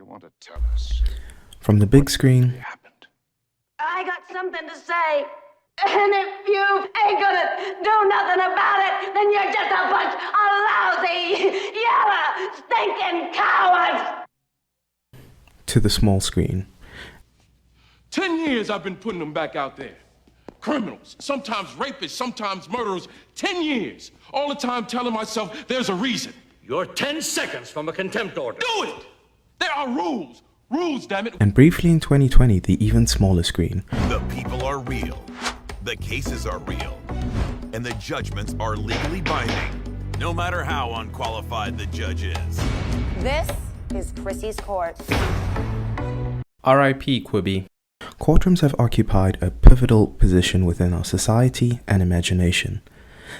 You want to tell us? From the big screen, I got something to say. And if you ain't gonna do nothing about it, then you're just a bunch of lousy, yellow, stinking cowards! to the small screen. 10 years I've been putting them back out there. Criminals, sometimes rapists, sometimes murderers. 10 years. All the time telling myself there's a reason. You're 10 seconds from a contempt order. Do it! There are rules. Rules, damn it. And briefly in 2020, the even smaller screen. The people are real. The cases are real. And the judgments are legally binding, no matter how unqualified the judge is. This is Chrissy's court. R.I.P. Quibi. Courtrooms have occupied a pivotal position within our society and imagination.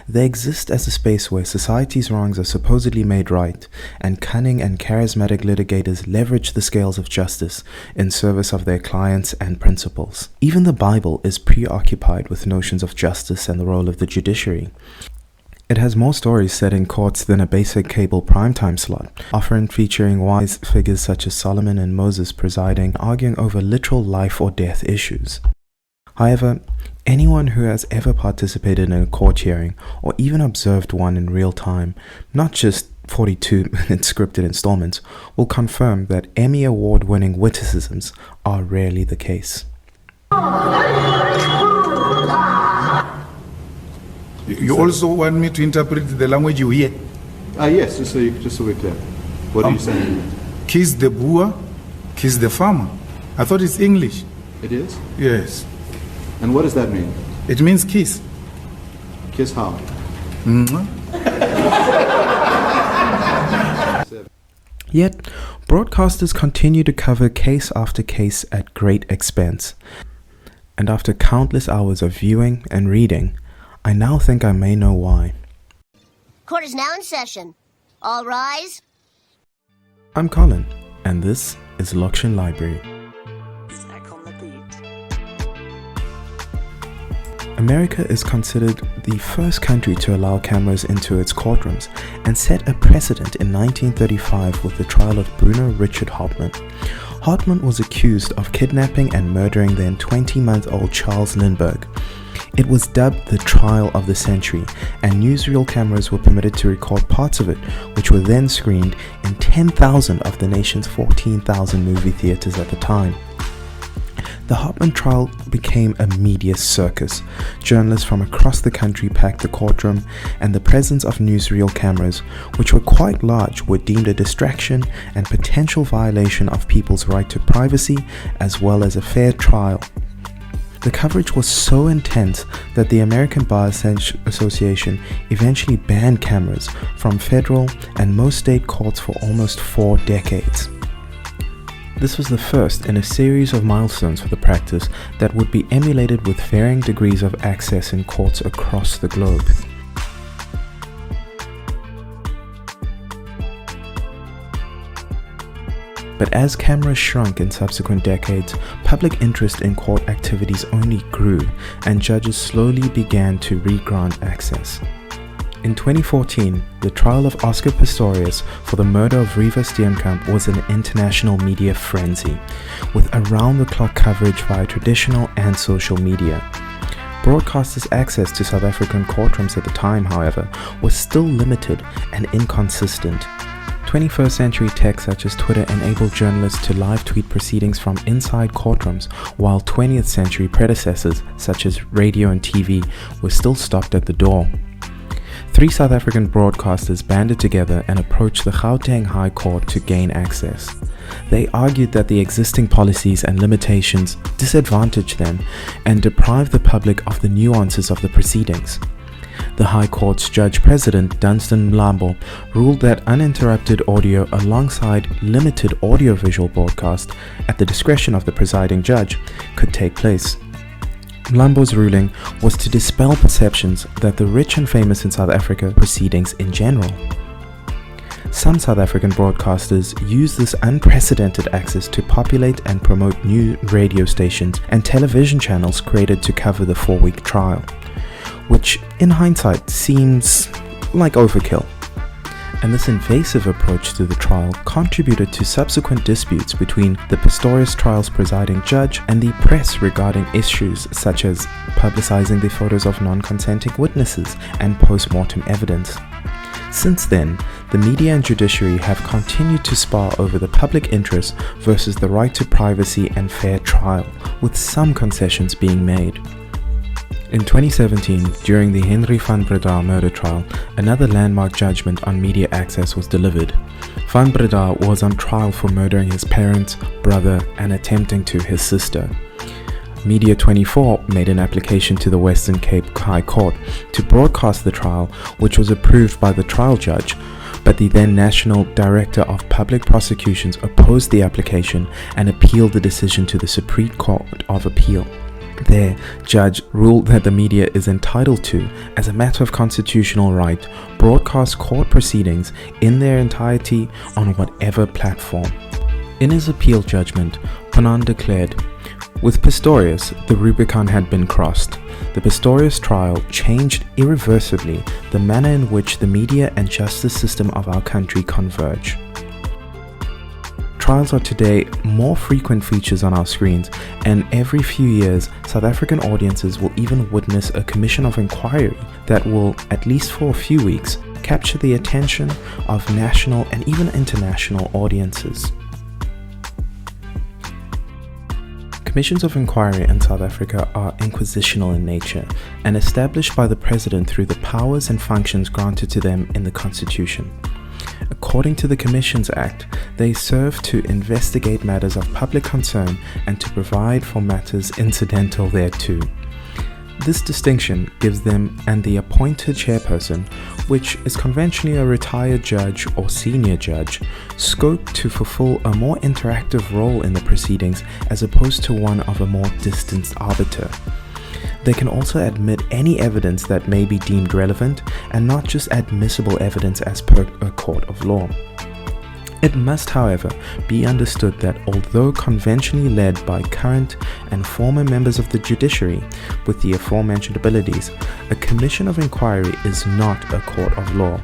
They exist as a space where society's wrongs are supposedly made right, and cunning and charismatic litigators leverage the scales of justice in service of their clients and principles. Even the Bible is preoccupied with notions of justice and the role of the judiciary. It has more stories set in courts than a basic cable primetime slot, often featuring wise figures such as Solomon and Moses presiding, arguing over literal life or death issues. However, anyone who has ever participated in a court hearing or even observed one in real time, not just 42-minute scripted installments, will confirm that Emmy Award-winning witticisms are rarely the case. You also want me to interpret the language you hear? Yes, just so we're clear. What are you saying? Kiss the boer, kiss the farmer. I thought it's English. It is? Yes. And what does that mean? It means kiss. Kiss how? Yet, broadcasters continue to cover case after case at great expense. And after countless hours of viewing and reading, I now think I may know why. Court is now in session. All rise. I'm Colin, and this is Lokshin Library. Back on the beat. America is considered the first country to allow cameras into its courtrooms and set a precedent in 1935 with the trial of Bruno Richard Hauptmann. Hauptmann was accused of kidnapping and murdering then 20-month-old Charles Lindbergh. It was dubbed the trial of the century, and newsreel cameras were permitted to record parts of it, which were then screened in 10,000 of the nation's 14,000 movie theaters at the time. The Hauptmann trial became a media circus. Journalists from across the country packed the courtroom, and the presence of newsreel cameras, which were quite large, were deemed a distraction and potential violation of people's right to privacy as well as a fair trial. The coverage was so intense that the American Bar Association eventually banned cameras from federal and most state courts for almost 4 decades. This was the first in a series of milestones for the practice that would be emulated with varying degrees of access in courts across the globe. But as cameras shrunk in subsequent decades, public interest in court activities only grew, and judges slowly began to re-grant access. In 2014, the trial of Oscar Pistorius for the murder of Reeva Steenkamp was an international media frenzy, with around-the-clock coverage via traditional and social media. Broadcasters' access to South African courtrooms at the time, however, was still limited and inconsistent. 21st century tech such as Twitter enabled journalists to live tweet proceedings from inside courtrooms, while 20th century predecessors such as radio and TV were still stopped at the door. 3 South African broadcasters banded together and approached the Gauteng High Court to gain access. They argued that the existing policies and limitations disadvantaged them and deprived the public of the nuances of the proceedings. The High Court's Judge-President Dunstan Mlambo ruled that uninterrupted audio alongside limited audio-visual broadcast at the discretion of the presiding judge could take place. Mlambo's ruling was to dispel perceptions that the rich and famous in South Africa proceedings in general. Some South African broadcasters use this unprecedented access to populate and promote new radio stations and television channels created to cover the 4-week trial, which in hindsight seems like overkill. and this invasive approach to the trial contributed to subsequent disputes between the Pistorius trial's presiding judge and the press regarding issues such as publicizing the photos of non-consenting witnesses and post-mortem evidence. Since then, the media and judiciary have continued to spar over the public interest versus the right to privacy and fair trial, with some concessions being made. In 2017, during the Henry van Breda murder trial, another landmark judgment on media access was delivered. Van Breda was on trial for murdering his parents, brother, and attempting to his sister. Media 24 made an application to the Western Cape High Court to broadcast the trial, which was approved by the trial judge, but the then National Director of Public Prosecutions opposed the application and appealed the decision to the Supreme Court of Appeal. Their judge ruled that the media is entitled to, as a matter of constitutional right, broadcast court proceedings in their entirety on whatever platform. In his appeal judgment, Panan declared, "With Pistorius, the Rubicon had been crossed. The Pistorius trial changed irreversibly the manner in which the media and justice system of our country converge." Trials are today more frequent features on our screens, and every few years, South African audiences will even witness a commission of inquiry that will, at least for a few weeks, capture the attention of national and even international audiences. Commissions of inquiry in South Africa are inquisitional in nature and established by the President through the powers and functions granted to them in the Constitution. According to the Commissions Act, they serve to investigate matters of public concern and to provide for matters incidental thereto. This distinction gives them and the appointed chairperson, which is conventionally a retired judge or senior judge, scope to fulfill a more interactive role in the proceedings as opposed to one of a more distanced arbiter. They can also admit any evidence that may be deemed relevant and not just admissible evidence as per a court of law. It must, however, be understood that although conventionally led by current and former members of the judiciary with the aforementioned abilities, a commission of inquiry is not a court of law.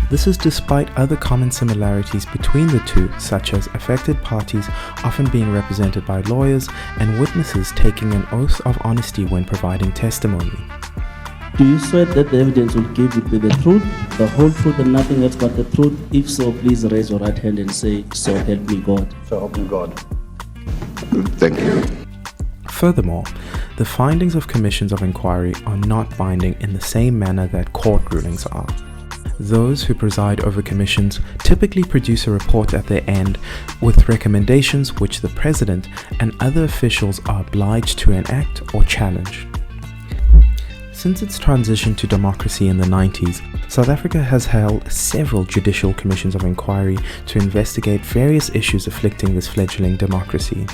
This is despite other common similarities between the two, such as affected parties often being represented by lawyers and witnesses taking an oath of honesty when providing testimony. Do you swear that the evidence will give you the truth, the whole truth and nothing else but the truth? If so, please raise your right hand and say, "So help me God." So help me God. Thank you. Furthermore, the findings of commissions of inquiry are not binding in the same manner that court rulings are. Those who preside over commissions typically produce a report at their end with recommendations which the President and other officials are obliged to enact or challenge. Since its transition to democracy in the 90s, South Africa has held several judicial commissions of inquiry to investigate various issues afflicting this fledgling democracy.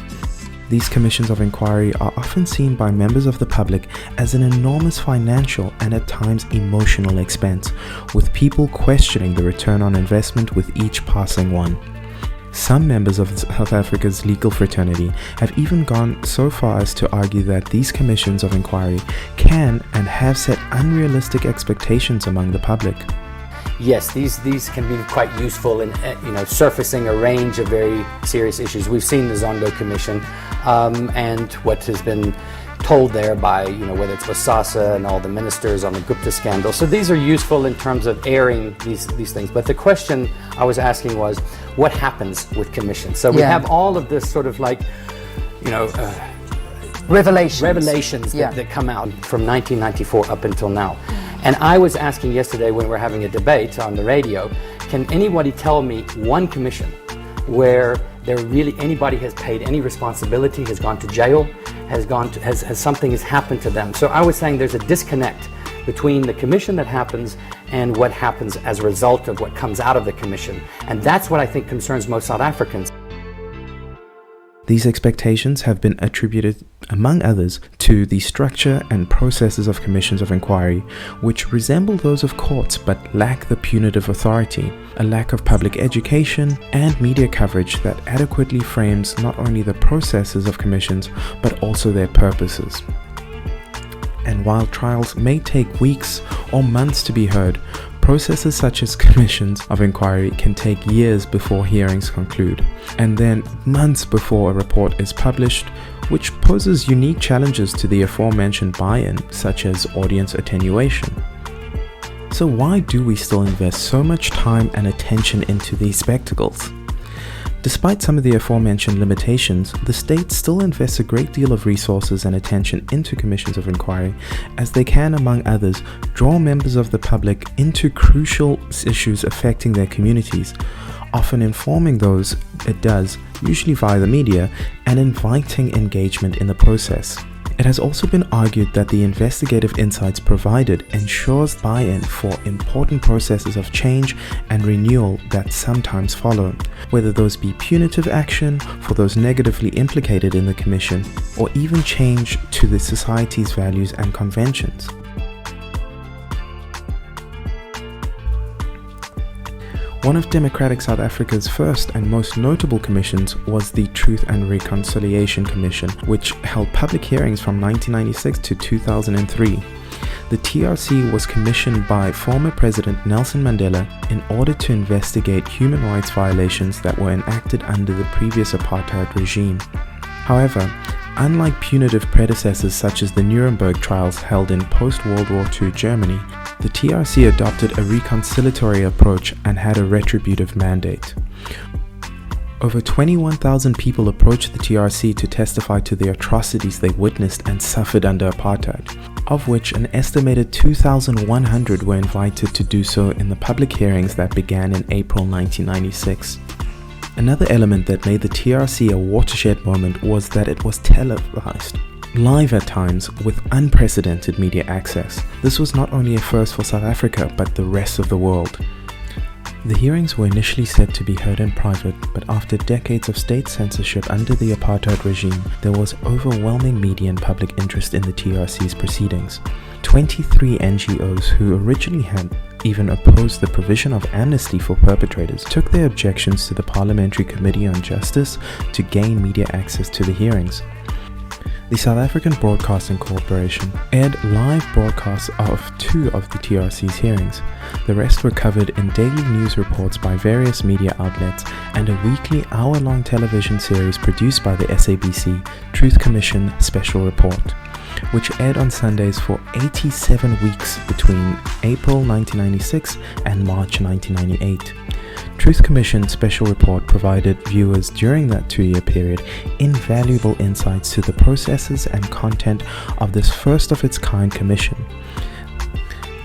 These commissions of inquiry are often seen by members of the public as an enormous financial and at times emotional expense, with people questioning the return on investment with each passing one. Some members of South Africa's legal fraternity have even gone so far as to argue that these commissions of inquiry can and have set unrealistic expectations among the public. Yes, these can be quite useful in surfacing a range of very serious issues. We've seen the Zondo Commission and what has been told there by whether it's Bosasa and all the ministers on the Gupta scandal. So these are useful in terms of airing these things. But the question I was asking was, what happens with commissions? So we have all of this sort of revelations that come out from 1994 up until now. And I was asking yesterday when we were having a debate on the radio, can anybody tell me one commission where there really anybody has paid any responsibility, has gone to jail, has something has happened to them? So I was saying there's a disconnect between the commission that happens and what happens as a result of what comes out of the commission. And that's what I think concerns most South Africans. These expectations have been attributed, among others, to the structure and processes of commissions of inquiry, which resemble those of courts but lack the punitive authority, a lack of public education, and media coverage that adequately frames not only the processes of commissions but also their purposes. And while trials may take weeks or months to be heard, Processes such as commissions of inquiry can take years before hearings conclude, and then months before a report is published, which poses unique challenges to the aforementioned buy-in, such as audience attenuation. So why do we still invest so much time and attention into these spectacles? Despite some of the aforementioned limitations, the state still invests a great deal of resources and attention into commissions of inquiry, as they can, among others, draw members of the public into crucial issues affecting their communities, often informing those it does, usually via the media, and inviting engagement in the process. It has also been argued that the investigative insights provided ensures buy-in for important processes of change and renewal that sometimes follow, whether those be punitive action for those negatively implicated in the commission, or even change to the society's values and conventions. One of democratic South Africa's first and most notable commissions was the Truth and Reconciliation Commission, which held public hearings from 1996 to 2003. The TRC was commissioned by former President Nelson Mandela in order to investigate human rights violations that were enacted under the previous apartheid regime. However, unlike punitive predecessors such as the Nuremberg trials held in post-World War II Germany, the TRC adopted a reconciliatory approach and had a retributive mandate. Over 21,000 people approached the TRC to testify to the atrocities they witnessed and suffered under apartheid, of which an estimated 2,100 were invited to do so in the public hearings that began in April 1996. Another element that made the TRC a watershed moment was that it was televised, live at times with unprecedented media access. This was not only a first for South Africa, but the rest of the world. The hearings were initially said to be heard in private, but after decades of state censorship under the apartheid regime, there was overwhelming media and public interest in the TRC's proceedings. 23 NGOs who originally had even opposed the provision of amnesty for perpetrators took their objections to the Parliamentary Committee on Justice to gain media access to the hearings. The South African Broadcasting Corporation aired live broadcasts of 2 of the TRC's hearings. The rest were covered in daily news reports by various media outlets and a weekly hour-long television series produced by the SABC, Truth Commission Special Report, which aired on Sundays for 87 weeks between April 1996 and March 1998. Truth Commission Special Report provided viewers during that 2-year period invaluable insights to the processes and content of this first-of-its-kind commission.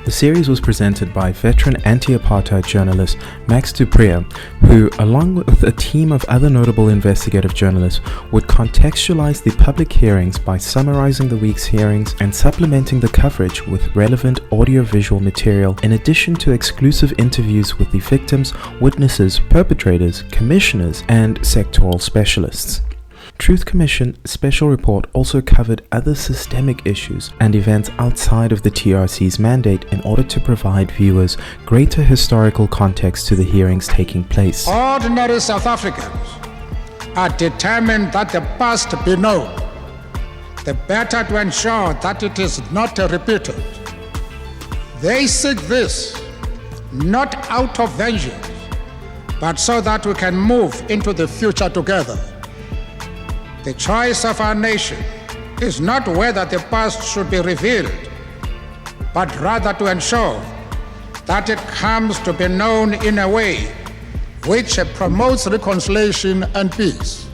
The series was presented by veteran anti-apartheid journalist Max du Preez, who, along with a team of other notable investigative journalists, would contextualize the public hearings by summarizing the week's hearings and supplementing the coverage with relevant audio-visual material, in addition to exclusive interviews with the victims, witnesses, perpetrators, commissioners, and sectoral specialists. Truth Commission Special Report also covered other systemic issues and events outside of the TRC's mandate in order to provide viewers greater historical context to the hearings taking place. Ordinary South Africans are determined that the past be known, the better to ensure that it is not repeated. They seek this not out of vengeance, but so that we can move into the future together. The choice of our nation is not whether the past should be revealed, but rather to ensure that it comes to be known in a way which promotes reconciliation and peace.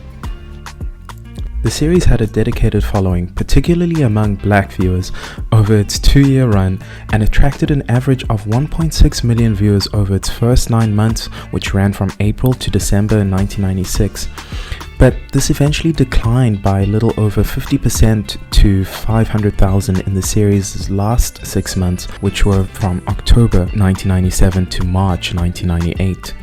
The series had a dedicated following, particularly among black viewers, over its 2-year run and attracted an average of 1.6 million viewers over its first 9 months, which ran from April to December 1996. But this eventually declined by a little over 50% to 500,000 in the series' last 6 months, which were from October 1997 to March 1998.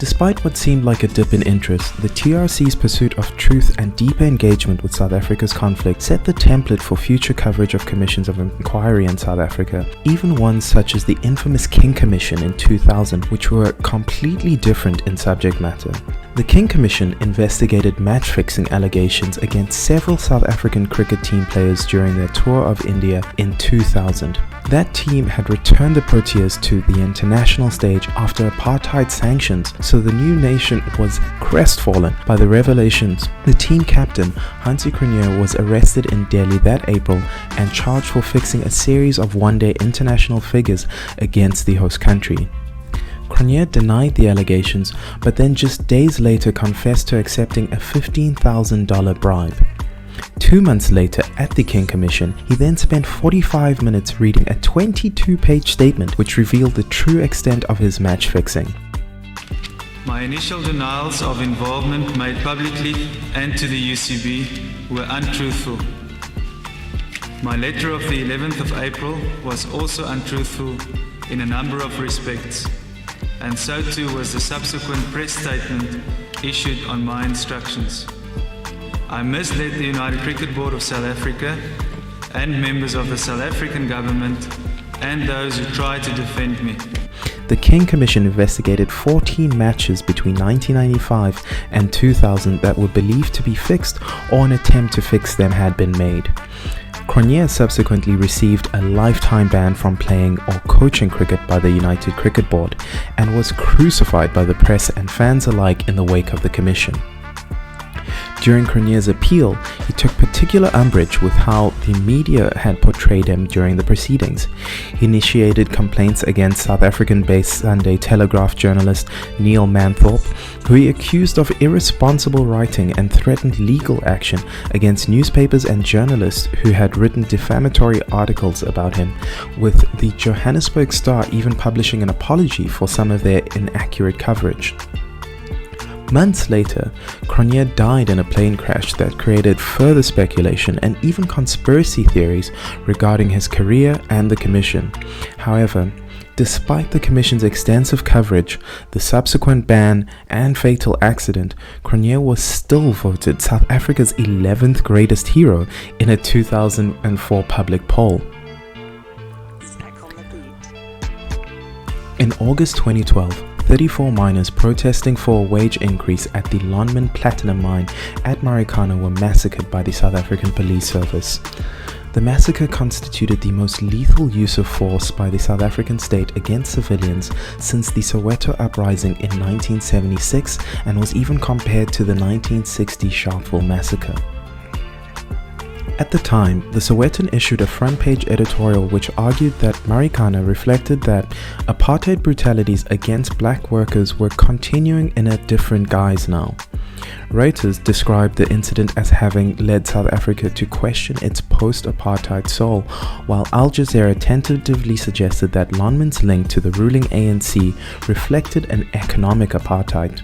Despite what seemed like a dip in interest, the TRC's pursuit of truth and deeper engagement with South Africa's conflict set the template for future coverage of commissions of inquiry in South Africa, even ones such as the infamous King Commission in 2000, which were completely different in subject matter. The King Commission investigated match-fixing allegations against several South African cricket team players during their tour of India in 2000. That team had returned the Proteas to the international stage after apartheid sanctions, so the new nation was crestfallen by the revelations. The team captain, Hansi Cronje, was arrested in Delhi that April and charged for fixing a series of one-day international figures against the host country. Cronje denied the allegations, but then just days later confessed to accepting a $15,000 bribe. 2 months later, at the King Commission, he then spent 45 minutes reading a 22-page statement which revealed the true extent of his match fixing. My initial denials of involvement made publicly and to the UCB were untruthful. My letter of the 11th of April was also untruthful in a number of respects, and so too was the subsequent press statement issued on my instructions. I misled the United Cricket Board of South Africa and members of the South African government and those who tried to defend me. The King Commission investigated 14 matches between 1995 and 2000 that were believed to be fixed or an attempt to fix them had been made. Cronje subsequently received a lifetime ban from playing or coaching cricket by the United Cricket Board and was crucified by the press and fans alike in the wake of the commission. During Cronje's appeal, he took particular umbrage with how the media had portrayed him during the proceedings. He initiated complaints against South African-based Sunday Telegraph journalist Neil Manthorpe, who he accused of irresponsible writing and threatened legal action against newspapers and journalists who had written defamatory articles about him, with the Johannesburg Star even publishing an apology for some of their inaccurate coverage. Months later, Cronje died in a plane crash that created further speculation and even conspiracy theories regarding his career and the Commission. However, despite the Commission's extensive coverage, the subsequent ban and fatal accident, Cronje was still voted South Africa's 11th greatest hero in a 2004 public poll. In August 2012, 34 miners protesting for a wage increase at the Lonmin Platinum Mine at Marikana were massacred by the South African Police Service. The massacre constituted the most lethal use of force by the South African state against civilians since the Soweto uprising in 1976 and was even compared to the 1960 Sharpeville massacre. At the time, the Sowetan issued a front-page editorial which argued that Marikana reflected that apartheid brutalities against black workers were continuing in a different guise now. Reuters described the incident as having led South Africa to question its post-apartheid soul, while Al Jazeera tentatively suggested that Lonmin's link to the ruling ANC reflected an economic apartheid.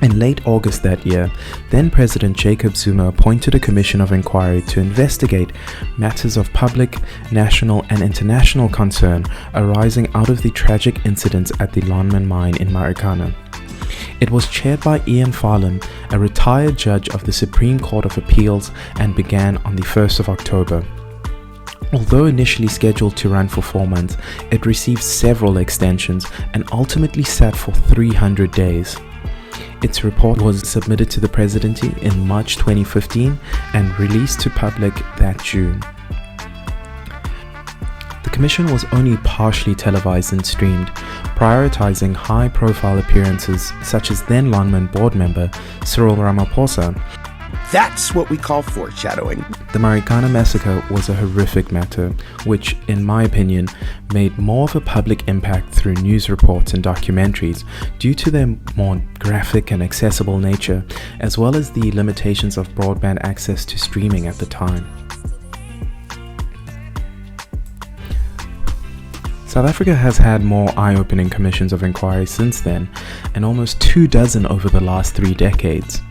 In late August that year, then-President Jacob Zuma appointed a commission of inquiry to investigate matters of public, national and international concern arising out of the tragic incidents at the Lonmin mine in Marikana. It was chaired by Ian Farlam, a retired judge of the Supreme Court of Appeals, and began on the 1st of October. Although initially scheduled to run for 4 months, it received several extensions and ultimately sat for 300 days. Its report was submitted to the presidency in March 2015 and released to public that June. The commission was only partially televised and streamed, prioritizing high-profile appearances such as then Lonmin board member Cyril Ramaphosa. That's what we call foreshadowing. The Marikana massacre was a horrific matter, which, in my opinion, made more of a public impact through news reports and documentaries due to their more graphic and accessible nature, as well as the limitations of broadband access to streaming at the time. South Africa has had more eye-opening commissions of inquiry since then, and almost 24 over the last 3 decades.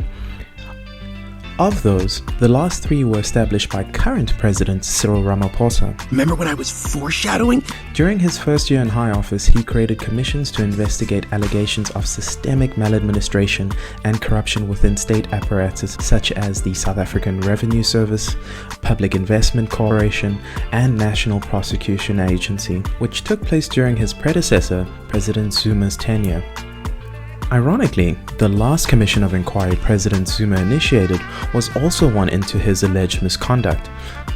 Of those, the last 3 were established by current President Cyril Ramaphosa. Remember when I was foreshadowing? During his first year in high office, he created commissions to investigate allegations of systemic maladministration and corruption within state apparatus such as the South African Revenue Service, Public Investment Corporation, and National Prosecution Agency, which took place during his predecessor, President Zuma's tenure. Ironically, the last commission of inquiry President Zuma initiated was also one into his alleged misconduct,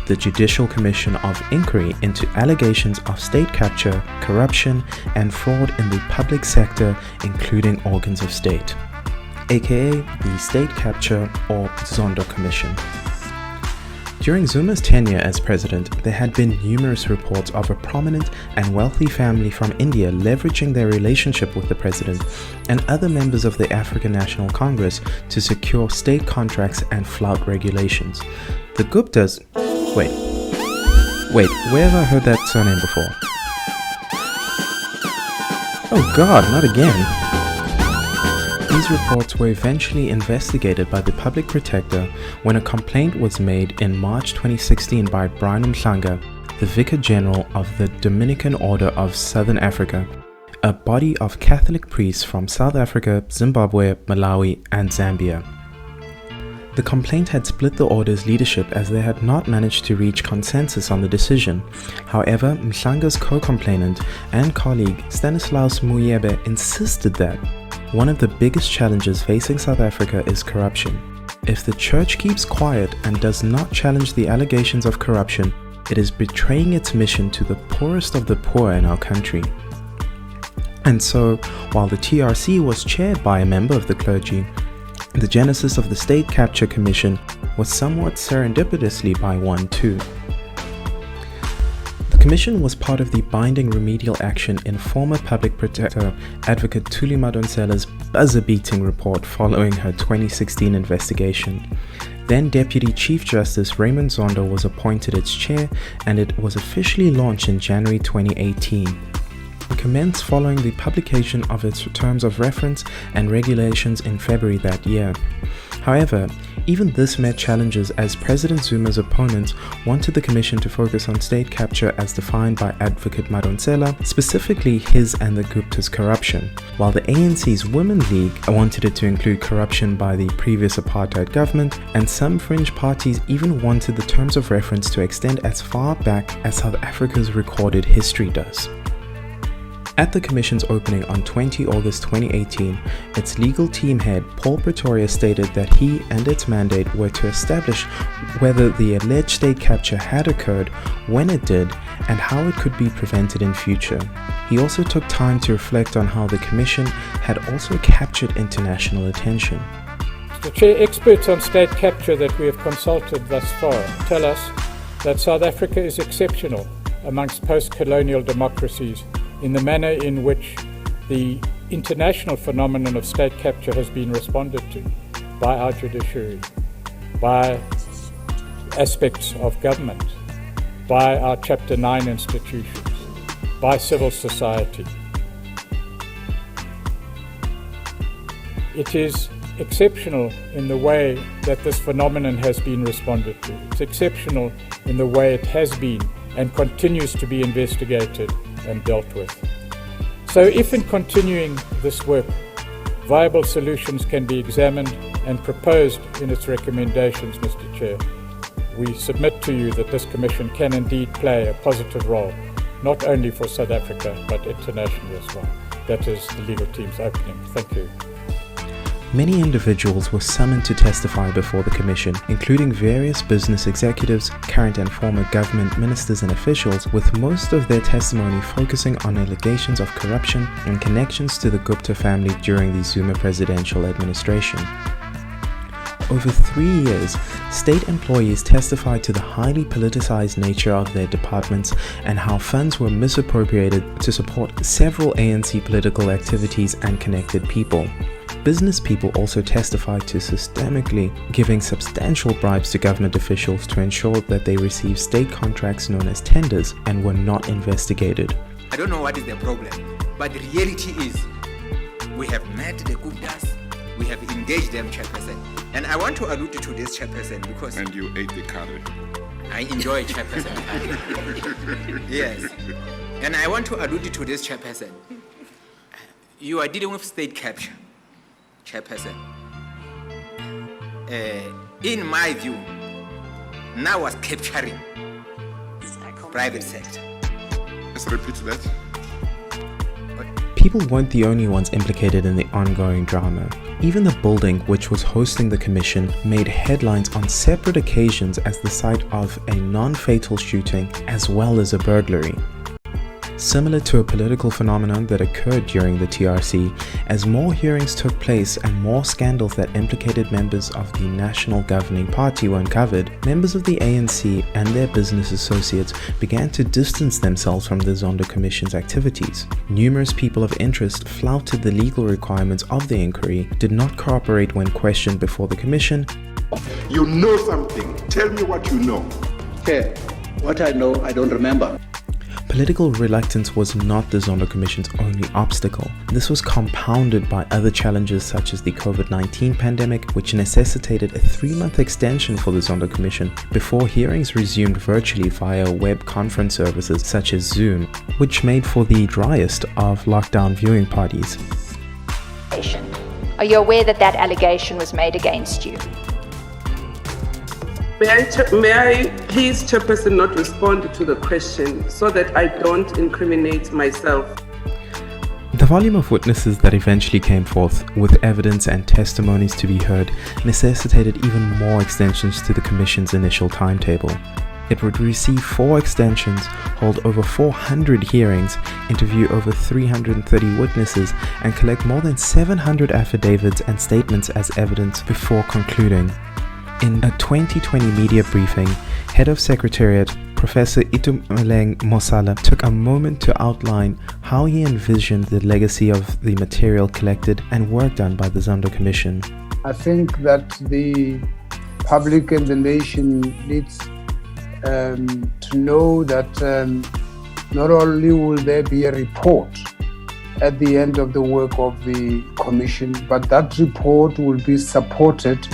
the Judicial Commission of Inquiry into allegations of state capture, corruption, and fraud in the public sector, including organs of state, aka the State Capture or Zondo Commission. During Zuma's tenure as president, there had been numerous reports of a prominent and wealthy family from India leveraging their relationship with the president and other members of the African National Congress to secure state contracts and flout regulations. The Guptas... Wait, where have I heard that surname before? Oh God, not again. These reports were eventually investigated by the public protector when a complaint was made in March 2016 by Brian Mhlanga, the Vicar General of the Dominican Order of Southern Africa, a body of Catholic priests from South Africa, Zimbabwe, Malawi, and Zambia. The complaint had split the order's leadership as they had not managed to reach consensus on the decision. However, Mhlanga's co-complainant and colleague Stanislaus Muyebe insisted that one of the biggest challenges facing South Africa is corruption. If the church keeps quiet and does not challenge the allegations of corruption, it is betraying its mission to the poorest of the poor in our country. And so, while the TRC was chaired by a member of the clergy, the genesis of the State Capture Commission was somewhat serendipitously by one too. The commission was part of the binding remedial action in former public protector advocate Thuli Madonsela's buzzer-beating report following her 2016 investigation. Then Deputy Chief Justice Raymond Zondo was appointed its chair, and it was officially launched in January 2018. It commenced following the publication of its terms of reference and regulations in February that year. However, even this met challenges as President Zuma's opponents wanted the commission to focus on state capture as defined by Advocate Madonsela, specifically his and the Gupta's corruption, while the ANC's Women League wanted it to include corruption by the previous apartheid government, and some fringe parties even wanted the terms of reference to extend as far back as South Africa's recorded history does. At the Commission's opening on 20 August 2018, its legal team head Paul Pretorius stated that he and its mandate were to establish whether the alleged state capture had occurred, when it did, and how it could be prevented in future. He also took time to reflect on how the Commission had also captured international attention. Mr. Chair, experts on state capture that we have consulted thus far tell us that South Africa is exceptional amongst post-colonial democracies in the manner in which the international phenomenon of state capture has been responded to by our judiciary, by aspects of government, by our Chapter 9 institutions, by civil society. It is exceptional in the way that this phenomenon has been responded to. It's exceptional in the way it has been and continues to be investigated and dealt with. So if in continuing this work, viable solutions can be examined and proposed in its recommendations, Mr. Chair, we submit to you that this Commission can indeed play a positive role, not only for South Africa, but internationally as well. That is the legal team's opening. Thank you. Many individuals were summoned to testify before the Commission, including various business executives, current and former government ministers and officials, with most of their testimony focusing on allegations of corruption and connections to the Gupta family during the Zuma presidential administration. Over 3 years, state employees testified to the highly politicized nature of their departments and how funds were misappropriated to support several ANC political activities and connected people. Business people also testified to systemically giving substantial bribes to government officials to ensure that they received state contracts known as tenders and were not investigated. I don't know what is the problem, but the reality is we have met the Guptas, we have engaged them, Chairperson. And I want to allude to this, Chairperson, because... And you ate the curry. I enjoy Chairperson curry. Yes. And I want to allude to this, Chairperson. You are dealing with state capture, Chairperson. In my view, now was capturing private sector. Let's repeat that. People weren't the only ones implicated in the ongoing drama. Even the building which was hosting the commission made headlines on separate occasions as the site of a non-fatal shooting as well as a burglary. Similar to a political phenomenon that occurred during the TRC, as more hearings took place and more scandals that implicated members of the national governing party were uncovered, members of the ANC and their business associates began to distance themselves from the Zondo Commission's activities. Numerous people of interest flouted the legal requirements of the inquiry, did not cooperate when questioned before the commission. You know something. Tell me what you know. Okay, what I know, I don't remember. Political reluctance was not the Zondo Commission's only obstacle. This was compounded by other challenges such as the COVID-19 pandemic, which necessitated a 3-month extension for the Zondo Commission before hearings resumed virtually via web conference services such as Zoom, which made for the driest of lockdown viewing parties. Are you aware that that allegation was made against you? May I please, Chairperson, not respond to the question so that I don't incriminate myself? The volume of witnesses that eventually came forth, with evidence and testimonies to be heard, necessitated even more extensions to the Commission's initial timetable. It would receive 4 extensions, hold over 400 hearings, interview over 330 witnesses, and collect more than 700 affidavits and statements as evidence before concluding. In a 2020 media briefing, Head of Secretariat Professor Itumeleng Mosala took a moment to outline how he envisioned the legacy of the material collected and work done by the Zondo Commission. I think that the public and the nation needs to know that not only will there be a report at the end of the work of the Commission, but that report will be supported,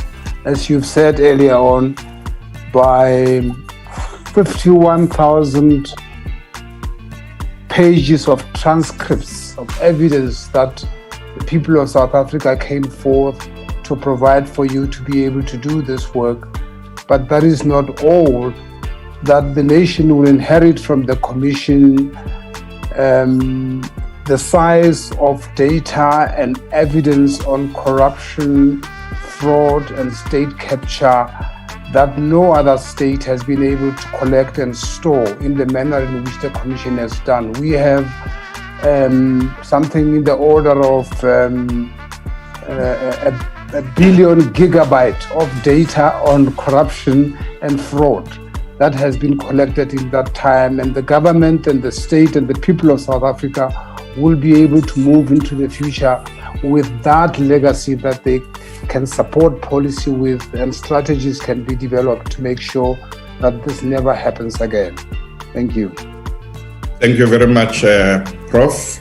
as you've said earlier on, by 51,000 pages of transcripts of evidence that the people of South Africa came forth to provide for you to be able to do this work. But that is not all that the nation will inherit from the Commission. The size of data and evidence on corruption, fraud and state capture that no other state has been able to collect and store in the manner in which the Commission has done. We have something in the order of a billion gigabyte of data on corruption and fraud that has been collected in that time, and the government and the state and the people of South Africa will be able to move into the future with that legacy that they can support policy with, and strategies can be developed to make sure that this never happens again. Thank you. Thank you very much, Prof.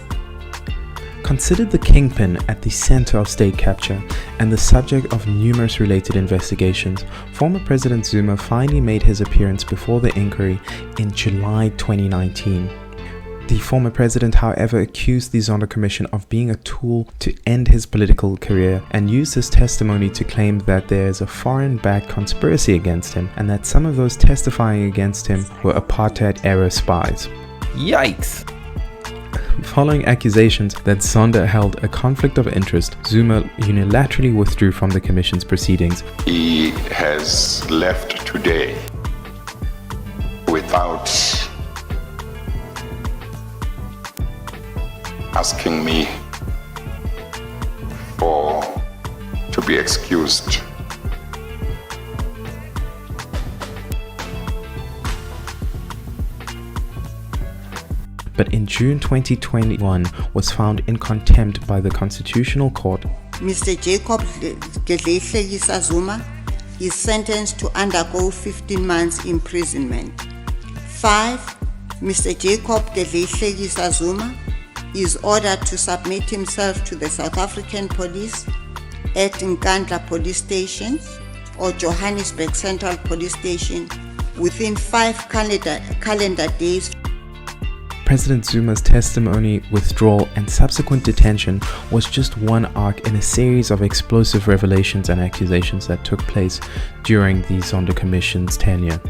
Considered the kingpin at the center of state capture and the subject of numerous related investigations, former President Zuma finally made his appearance before the inquiry in July 2019. The former president, however, accused the Zondo Commission of being a tool to end his political career and used his testimony to claim that there is a foreign-backed conspiracy against him and that some of those testifying against him were apartheid-era spies. Yikes! Following accusations that Zondo held a conflict of interest, Zuma unilaterally withdrew from the Commission's proceedings. He has left today without asking me to be excused. But in June 2021 was found in contempt by the Constitutional Court. Mr. Jacob Gedleyihlekisa Zuma is sentenced to undergo 15 months imprisonment. 5. Mr. Jacob Gedleyihlekisa Zuma is ordered to submit himself to the South African Police at Nkandla Police Station or Johannesburg Central Police Station within 5 calendar days. President Zuma's testimony, withdrawal, and subsequent detention was just one arc in a series of explosive revelations and accusations that took place during the Zondo Commission's tenure.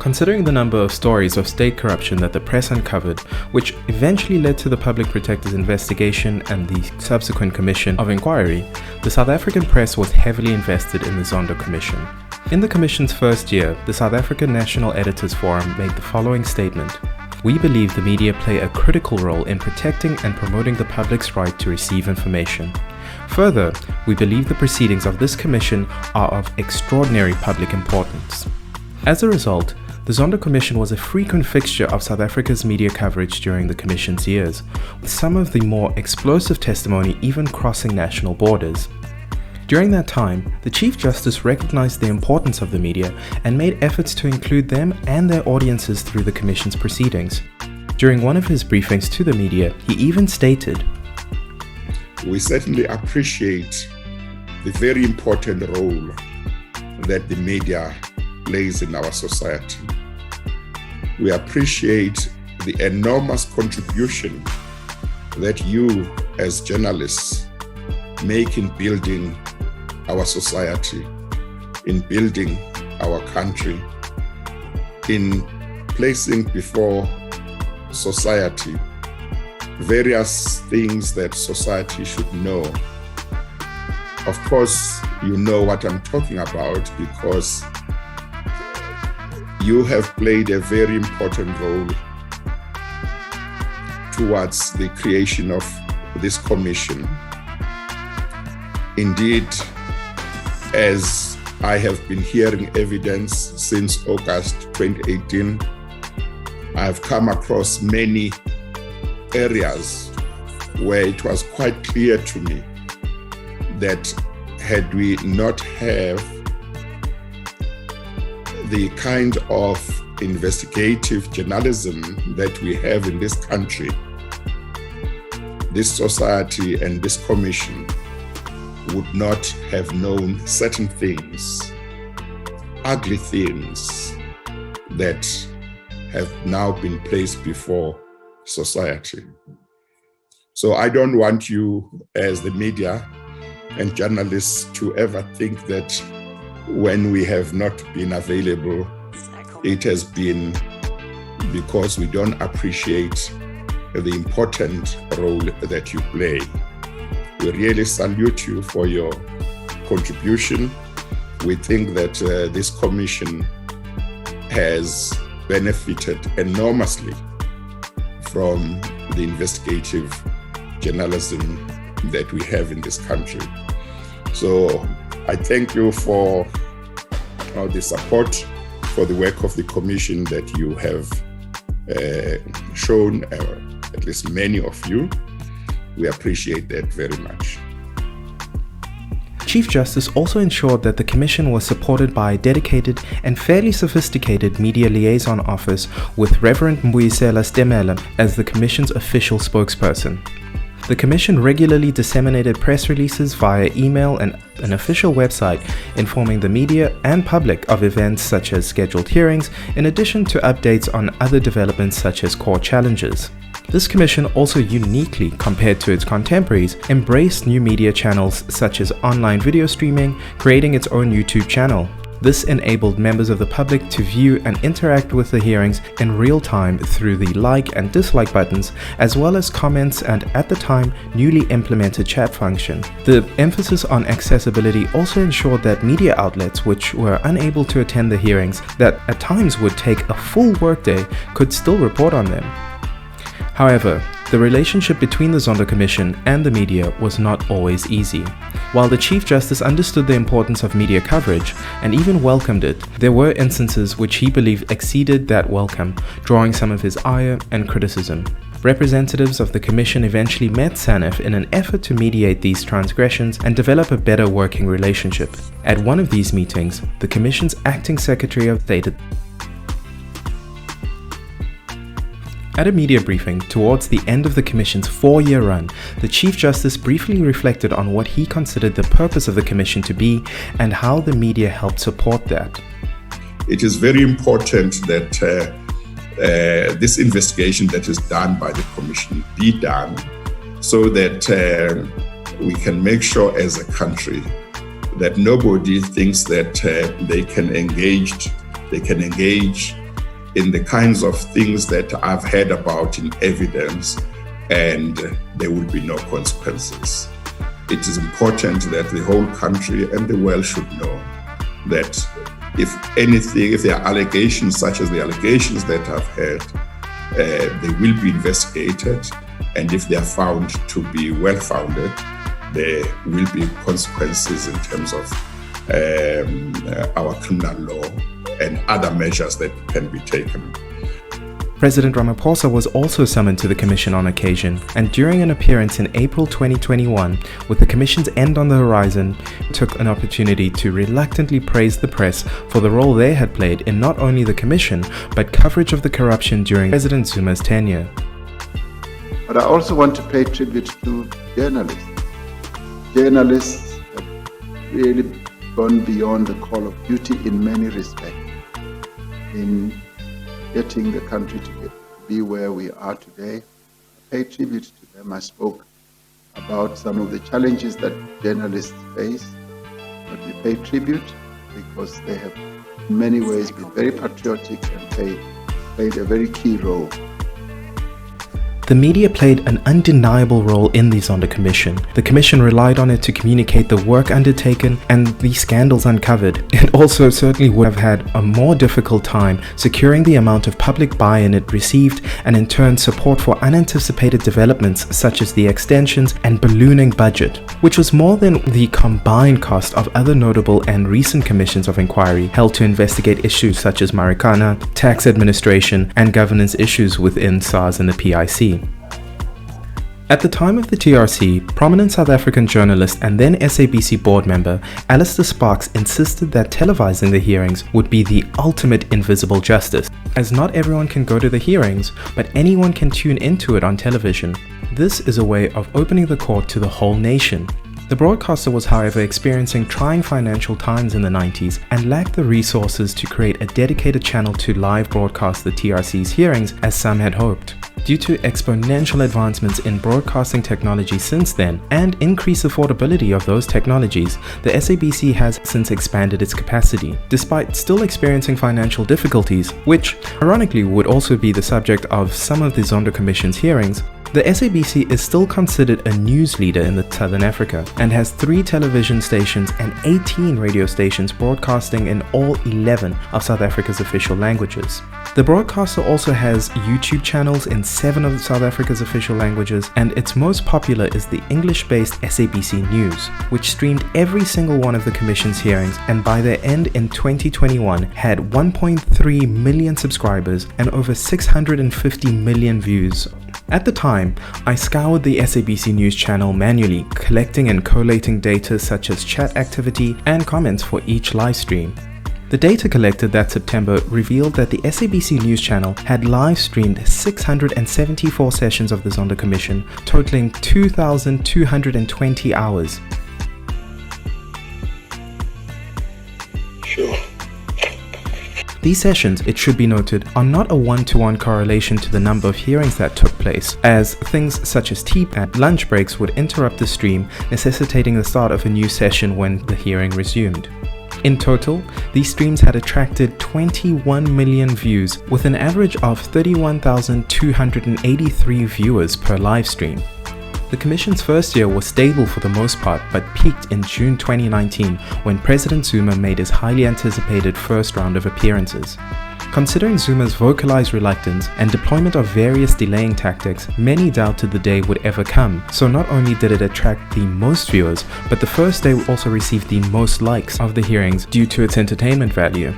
Considering the number of stories of state corruption that the press uncovered, which eventually led to the Public Protector's investigation and the subsequent Commission of Inquiry, the South African press was heavily invested in the Zondo Commission. In the Commission's first year, the South African National Editors Forum made the following statement: "We believe the media play a critical role in protecting and promoting the public's right to receive information. Further, we believe the proceedings of this commission are of extraordinary public importance." As a result, the Zondo Commission was a frequent fixture of South Africa's media coverage during the Commission's years, with some of the more explosive testimony even crossing national borders. During that time, the Chief Justice recognized the importance of the media and made efforts to include them and their audiences through the Commission's proceedings. During one of his briefings to the media, he even stated, "We certainly appreciate the very important role that the media plays in our society. We appreciate the enormous contribution that you as journalists make in building our society, in building our country, in placing before society various things that society should know. Of course, you know what I'm talking about because you have played a very important role towards the creation of this commission. Indeed, as I have been hearing evidence since August 2018, I've come across many areas where it was quite clear to me that had we not have the kind of investigative journalism that we have in this country, this society and this commission would not have known certain things, ugly things that have now been placed before society. So I don't want you as the media and journalists to ever think that when we have not been available, it has been because we don't appreciate the important role that you play. We really salute you for your contribution. We think that this commission has benefited enormously from the investigative journalism that we have in this country. So I thank you for the support for the work of the commission that you have shown, at least many of you. We appreciate that very much. Chief Justice also ensured that the Commission was supported by a dedicated and fairly sophisticated media liaison office with Reverend Mbuyisela Stemela as the Commission's official spokesperson. The Commission regularly disseminated press releases via email and an official website informing the media and public of events such as scheduled hearings, in addition to updates on other developments such as court challenges. This commission also uniquely, compared to its contemporaries, embraced new media channels such as online video streaming, creating its own YouTube channel. This enabled members of the public to view and interact with the hearings in real time through the like and dislike buttons, as well as comments and, at the time, newly implemented chat function. The emphasis on accessibility also ensured that media outlets which were unable to attend the hearings, that at times would take a full workday, could still report on them. However, the relationship between the Zondo Commission and the media was not always easy. While the Chief Justice understood the importance of media coverage and even welcomed it, there were instances which he believed exceeded that welcome, drawing some of his ire and criticism. Representatives of the Commission eventually met SANEF in an effort to mediate these transgressions and develop a better working relationship. At one of these meetings, the Commission's acting Secretary stated, at a media briefing towards the end of the Commission's 4-year run, the Chief Justice briefly reflected on what he considered the purpose of the Commission to be and how the media helped support that. It is very important that this investigation that is done by the Commission be done so that we can make sure as a country that nobody thinks that they can engage in the kinds of things that I've heard about in evidence, and there will be no consequences. It is important that the whole country and the world should know that if there are allegations such as the allegations that I've heard, they will be investigated, and if they are found to be well-founded, there will be consequences in terms of our criminal law and other measures that can be taken. President Ramaphosa was also summoned to the Commission on occasion, and during an appearance in April 2021, with the Commission's end on the horizon, took an opportunity to reluctantly praise the press for the role they had played in not only the Commission, but coverage of the corruption during President Zuma's tenure. But I also want to pay tribute to journalists. Journalists have really gone beyond the call of duty in many respects in getting the country to be where we are today. I pay tribute to them. I spoke about some of the challenges that journalists face, but we pay tribute because they have in many ways been very patriotic and played a very key role. The media played an undeniable role in the Zondo Commission. The Commission relied on it to communicate the work undertaken and the scandals uncovered. It also certainly would have had a more difficult time securing the amount of public buy-in it received, and in turn support for unanticipated developments such as the extensions and ballooning budget, which was more than the combined cost of other notable and recent commissions of inquiry held to investigate issues such as Marikana, tax administration, and governance issues within SARS and the PIC. At the time of the TRC, prominent South African journalist and then SABC board member Alistair Sparks insisted that televising the hearings would be the ultimate invisible justice, as not everyone can go to the hearings, but anyone can tune into it on television. This is a way of opening the court to the whole nation. The broadcaster was, however, experiencing trying financial times in the 90s and lacked the resources to create a dedicated channel to live broadcast the TRC's hearings as some had hoped. Due to exponential advancements in broadcasting technology since then and increased affordability of those technologies, the SABC has since expanded its capacity, despite still experiencing financial difficulties, which ironically would also be the subject of some of the Zondo Commission's hearings. The SABC is still considered a news leader in Southern Africa and has 3 television stations and 18 radio stations broadcasting in all 11 of South Africa's official languages. The broadcaster also has YouTube channels in 7 of South Africa's official languages, and its most popular is the English-based SABC News, which streamed every single one of the Commission's hearings and by their end in 2021 had 1.3 million subscribers and over 650 million views. At the time, I scoured the SABC News channel manually, collecting and collating data such as chat activity and comments for each live stream. The data collected that September revealed that the SABC News channel had live streamed 674 sessions of the Zondo Commission, totaling 2,220 hours. Sure. These sessions, it should be noted, are not a one-to-one correlation to the number of hearings that took place, as things such as tea and lunch breaks would interrupt the stream, necessitating the start of a new session when the hearing resumed. In total, these streams had attracted 21 million views, with an average of 31,283 viewers per live stream. The Commission's first year was stable for the most part, but peaked in June 2019 when President Zuma made his highly anticipated first round of appearances. Considering Zuma's vocalized reluctance and deployment of various delaying tactics, many doubted the day would ever come, so not only did it attract the most viewers, but the first day also received the most likes of the hearings due to its entertainment value.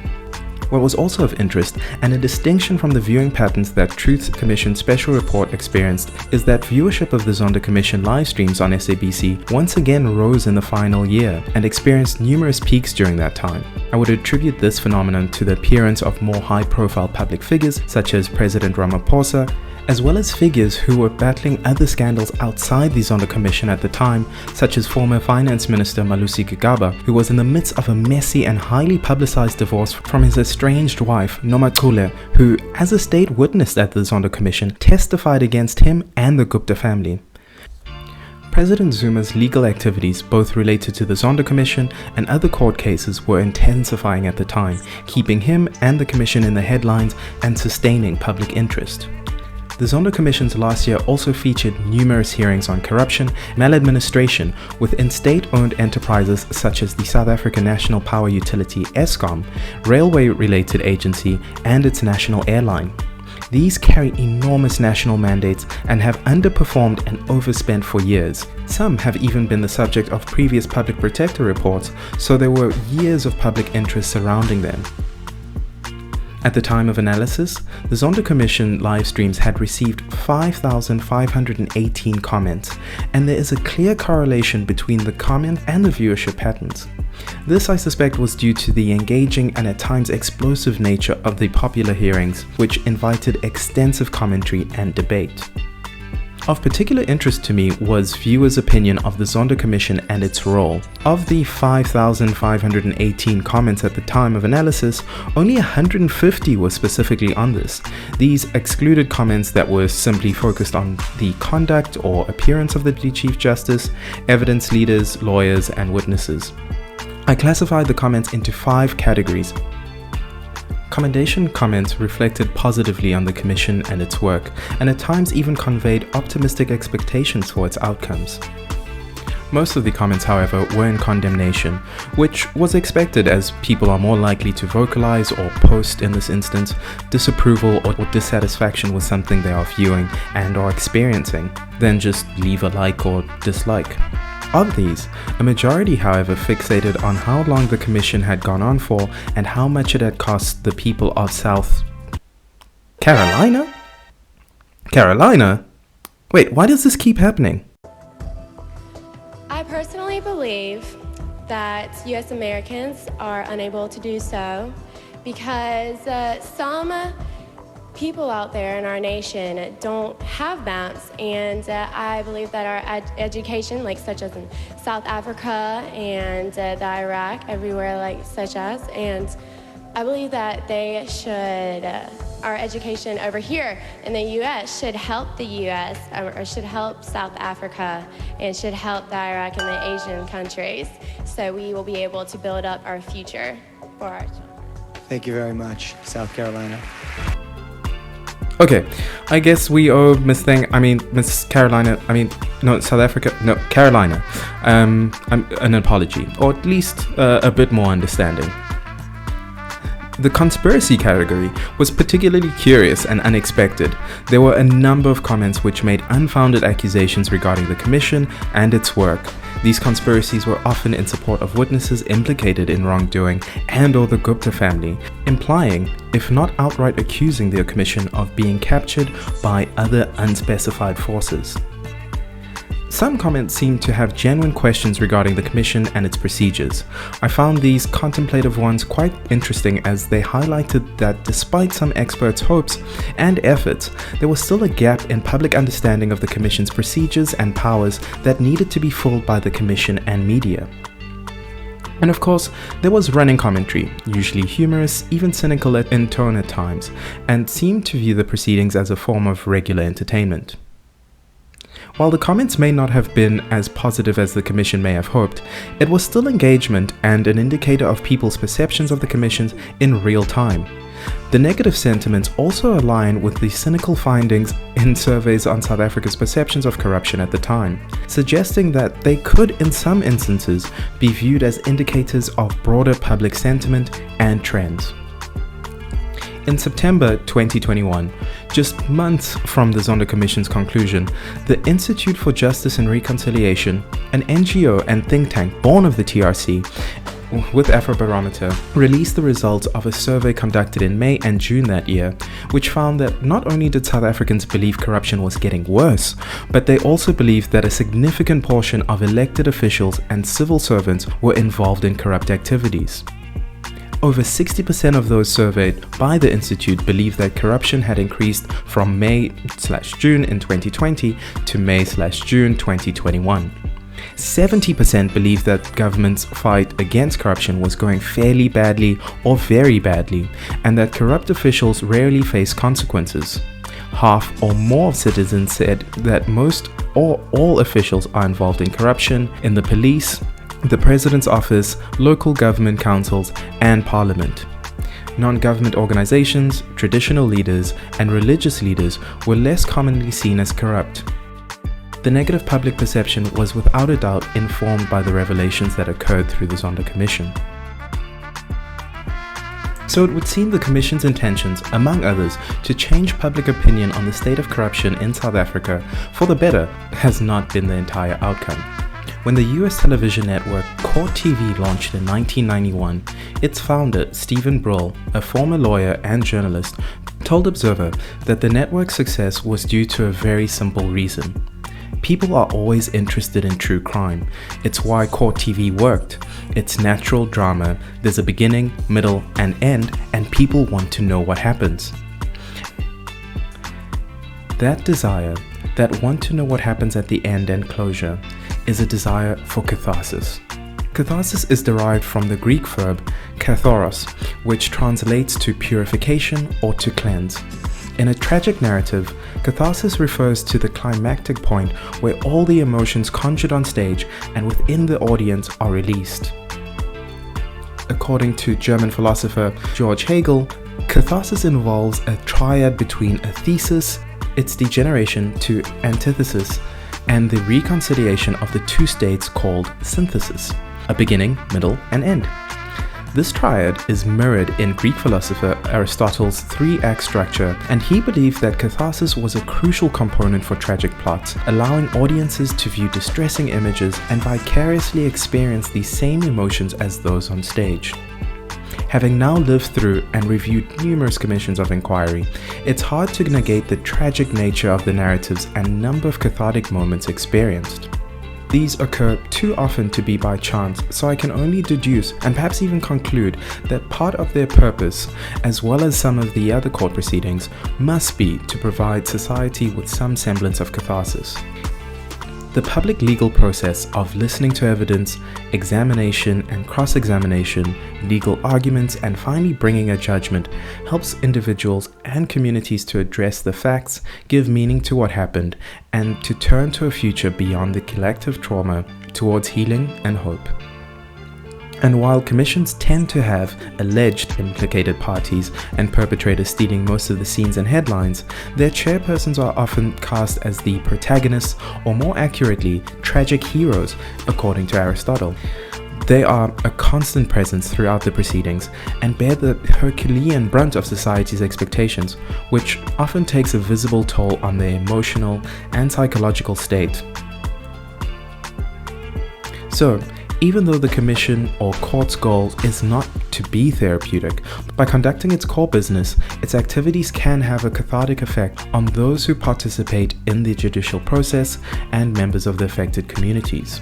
What was also of interest, and a distinction from the viewing patterns that Truth Commission Special Report experienced, is that viewership of the Zondo Commission live streams on SABC once again rose in the final year and experienced numerous peaks during that time. I would attribute this phenomenon to the appearance of more high-profile public figures such as President Ramaphosa, as well as figures who were battling other scandals outside the Zondo Commission at the time, such as former Finance Minister Malusi Gigaba, who was in the midst of a messy and highly publicized divorce from his estranged wife, Nomakhule, who, as a state witness at the Zondo Commission, testified against him and the Gupta family. President Zuma's legal activities, both related to the Zondo Commission and other court cases, were intensifying at the time, keeping him and the Commission in the headlines and sustaining public interest. The Zondo Commission's last year also featured numerous hearings on corruption, maladministration within state-owned enterprises such as the South African National Power Utility Eskom, railway-related agency, and its national airline. These carry enormous national mandates and have underperformed and overspent for years. Some have even been the subject of previous public protector reports, so there were years of public interest surrounding them. At the time of analysis, the Zondo Commission live streams had received 5,518 comments, and there is a clear correlation between the comment and the viewership patterns. This, I suspect, was due to the engaging and at times explosive nature of the popular hearings, which invited extensive commentary and debate. Of particular interest to me was viewers' opinion of the Zondo Commission and its role. Of the 5,518 comments at the time of analysis, only 150 were specifically on this. These excluded comments that were simply focused on the conduct or appearance of the Chief Justice, evidence leaders, lawyers, and witnesses. I classified the comments into 5 categories. Commendation comments reflected positively on the Commission and its work, and at times even conveyed optimistic expectations for its outcomes. Most of the comments, however, were in condemnation, which was expected as people are more likely to vocalize or post, in this instance, disapproval or dissatisfaction with something they are viewing and or experiencing, than just leave a like or dislike. Of these, a majority, however, fixated on how long the Commission had gone on for and how much it had cost the people of South Carolina? Carolina? Wait, why does this keep happening? I personally believe that U.S. Americans are unable to do so because some people out there in our nation don't have maps, and I believe that our education, like such as in South Africa and the Iraq, everywhere like such as, and I believe that they should, our education over here in the U.S. should help the U.S. or should help South Africa and should help the Iraq and the Asian countries, so we will be able to build up our future for our children. Thank you very much, South Carolina. Okay, I guess we owe South Africa, Carolina, an apology, or at least a bit more understanding. The conspiracy category was particularly curious and unexpected. There were a number of comments which made unfounded accusations regarding the Commission and its work. These conspiracies were often in support of witnesses implicated in wrongdoing and or the Gupta family, implying, if not outright accusing the Commission of being captured by other unspecified forces. Some comments seemed to have genuine questions regarding the Commission and its procedures. I found these contemplative ones quite interesting as they highlighted that despite some experts' hopes and efforts, there was still a gap in public understanding of the Commission's procedures and powers that needed to be filled by the Commission and media. And of course, there was running commentary, usually humorous, even cynical in tone at times, and seemed to view the proceedings as a form of regular entertainment. While the comments may not have been as positive as the Commission may have hoped, it was still engagement and an indicator of people's perceptions of the Commissions in real time. The negative sentiments also align with the cynical findings in surveys on South Africa's perceptions of corruption at the time, suggesting that they could in some instances be viewed as indicators of broader public sentiment and trends. In September 2021, just months from the Zondo Commission's conclusion, the Institute for Justice and Reconciliation, an NGO and think tank born of the TRC, with Afrobarometer, released the results of a survey conducted in May and June that year, which found that not only did South Africans believe corruption was getting worse, but they also believed that a significant portion of elected officials and civil servants were involved in corrupt activities. Over 60% of those surveyed by the Institute believed that corruption had increased from May/June in 2020 to May/June 2021. 70% believed that government's fight against corruption was going fairly badly or very badly, and that corrupt officials rarely face consequences. half or more of citizens said that most or all officials are involved in corruption in the police, the President's office, local government councils, and parliament. Non-government organizations, traditional leaders, and religious leaders were less commonly seen as corrupt. The negative public perception was without a doubt informed by the revelations that occurred through the Zondo Commission. So it would seem the Commission's intentions, among others, to change public opinion on the state of corruption in South Africa for the better has not been the entire outcome. When the US television network Court TV launched in 1991, its founder, Stephen Brill, a former lawyer and journalist, told Observer that the network's success was due to a very simple reason. People are always interested in true crime. It's why Court TV worked. It's natural drama. There's a beginning, middle, and end, and people want to know what happens. That desire, that want to know what happens at the end and closure, is a desire for catharsis. Catharsis is derived from the Greek verb katharos, which translates to purification or to cleanse. In a tragic narrative, catharsis refers to the climactic point where all the emotions conjured on stage and within the audience are released. According to German philosopher George Hegel, catharsis involves a triad between a thesis, its degeneration to antithesis, and the reconciliation of the two states called synthesis, a beginning, middle, and end. This triad is mirrored in Greek philosopher Aristotle's three-act structure, and he believed that catharsis was a crucial component for tragic plots, allowing audiences to view distressing images and vicariously experience the same emotions as those on stage. Having now lived through and reviewed numerous commissions of inquiry, it's hard to negate the tragic nature of the narratives and number of cathartic moments experienced. These occur too often to be by chance, so I can only deduce and perhaps even conclude that part of their purpose, as well as some of the other court proceedings, must be to provide society with some semblance of catharsis. The public legal process of listening to evidence, examination and cross-examination, legal arguments, and finally bringing a judgment helps individuals and communities to address the facts, give meaning to what happened, and to turn to a future beyond the collective trauma towards healing and hope. And while commissions tend to have alleged implicated parties and perpetrators stealing most of the scenes and headlines, their chairpersons are often cast as the protagonists, or more accurately, tragic heroes, according to Aristotle. They are a constant presence throughout the proceedings and bear the Herculean brunt of society's expectations, which often takes a visible toll on their emotional and psychological state. So, even though the Commission or Court's goal is not to be therapeutic, by conducting its core business, its activities can have a cathartic effect on those who participate in the judicial process and members of the affected communities.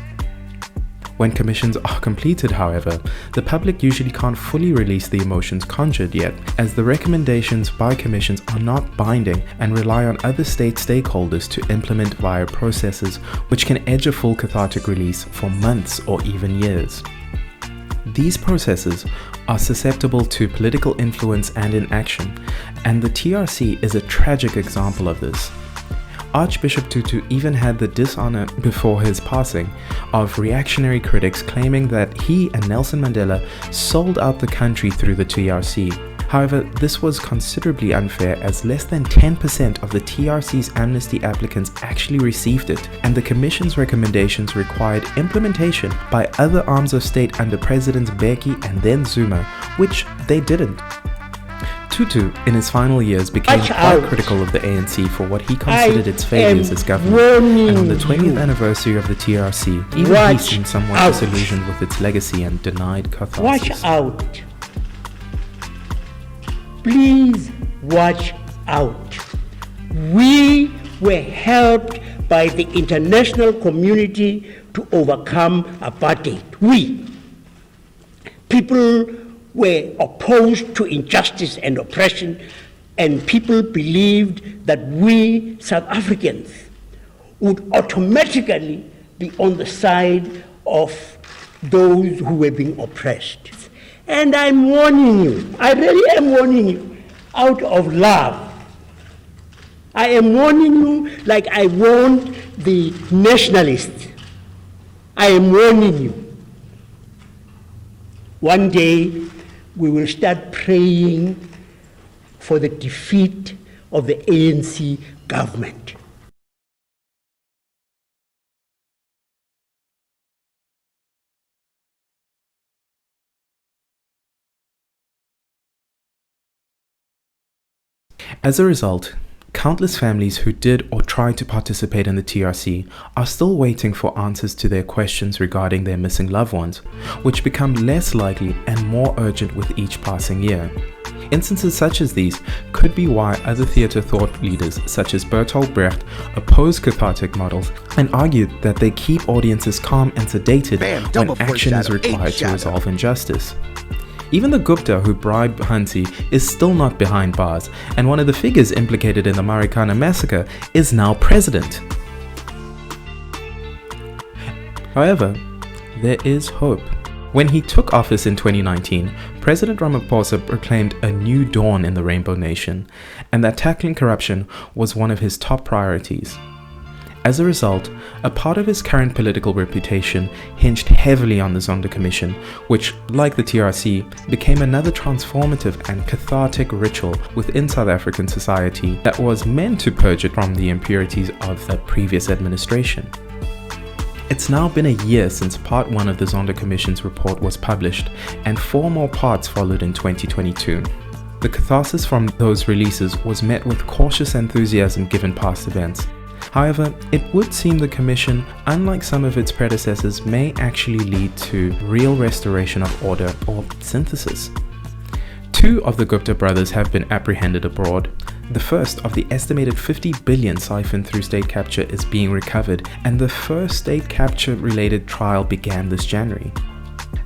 When commissions are completed, however, the public usually can't fully release the emotions conjured yet, as the recommendations by commissions are not binding and rely on other state stakeholders to implement via processes which can edge a full cathartic release for months or even years. These processes are susceptible to political influence and inaction, and the TRC is a tragic example of this. Archbishop Tutu even had the dishonor before his passing of reactionary critics claiming that he and Nelson Mandela sold out the country through the TRC. However, this was considerably unfair, as less than 10% of the TRC's amnesty applicants actually received it, and the Commission's recommendations required implementation by other arms of state under Presidents Mbeki and then Zuma, which they didn't. Tutu, in his final years, became quite critical of the ANC for what he considered its failures as government, and on the 20th anniversary of the TRC, even he seemed somewhat disillusioned with its legacy and denied catharsis. Watch out. Please watch out. We were helped by the international community to overcome apartheid. We, people were opposed to injustice and oppression, and people believed that we South Africans would automatically be on the side of those who were being oppressed. And I'm warning you, I really am warning you, out of love, I am warning you like I warned the nationalists. I am warning you. One day we will start praying for the defeat of the ANC government. As a result, countless families who did or tried to participate in the TRC are still waiting for answers to their questions regarding their missing loved ones, which become less likely and more urgent with each passing year. Instances such as these could be why other theatre thought leaders such as Bertolt Brecht oppose cathartic models and argued that they keep audiences calm and sedated when action is required to resolve injustice. Even the Gupta who bribed Hansi is still not behind bars, and one of the figures implicated in the Marikana massacre is now president. However, there is hope. When he took office in 2019, President Ramaphosa proclaimed a new dawn in the Rainbow Nation, and that tackling corruption was one of his top priorities. As a result, a part of his current political reputation hinged heavily on the Zondo Commission, which, like the TRC, became another transformative and cathartic ritual within South African society that was meant to purge it from the impurities of the previous administration. It's now been a year since part 1 of the Zondo Commission's report was published, and 4 more parts followed in 2022. The catharsis from those releases was met with cautious enthusiasm given past events. However, it would seem the Commission, unlike some of its predecessors, may actually lead to real restoration of order or synthesis. 2 of the Gupta brothers have been apprehended abroad. The first of the estimated 50 billion siphoned through state capture is being recovered, and the first state capture-related trial began this January.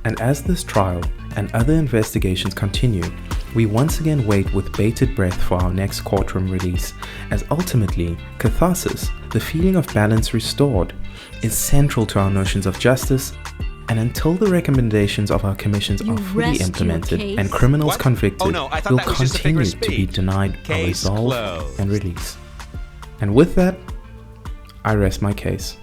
And as this trial and other investigations continue, we once again wait with bated breath for our next courtroom release, as ultimately, catharsis, the feeling of balance restored, is central to our notions of justice, and until the recommendations of our commissions are fully implemented and criminals convicted, will continue to be denied a resolve and release. And with that, I rest my case.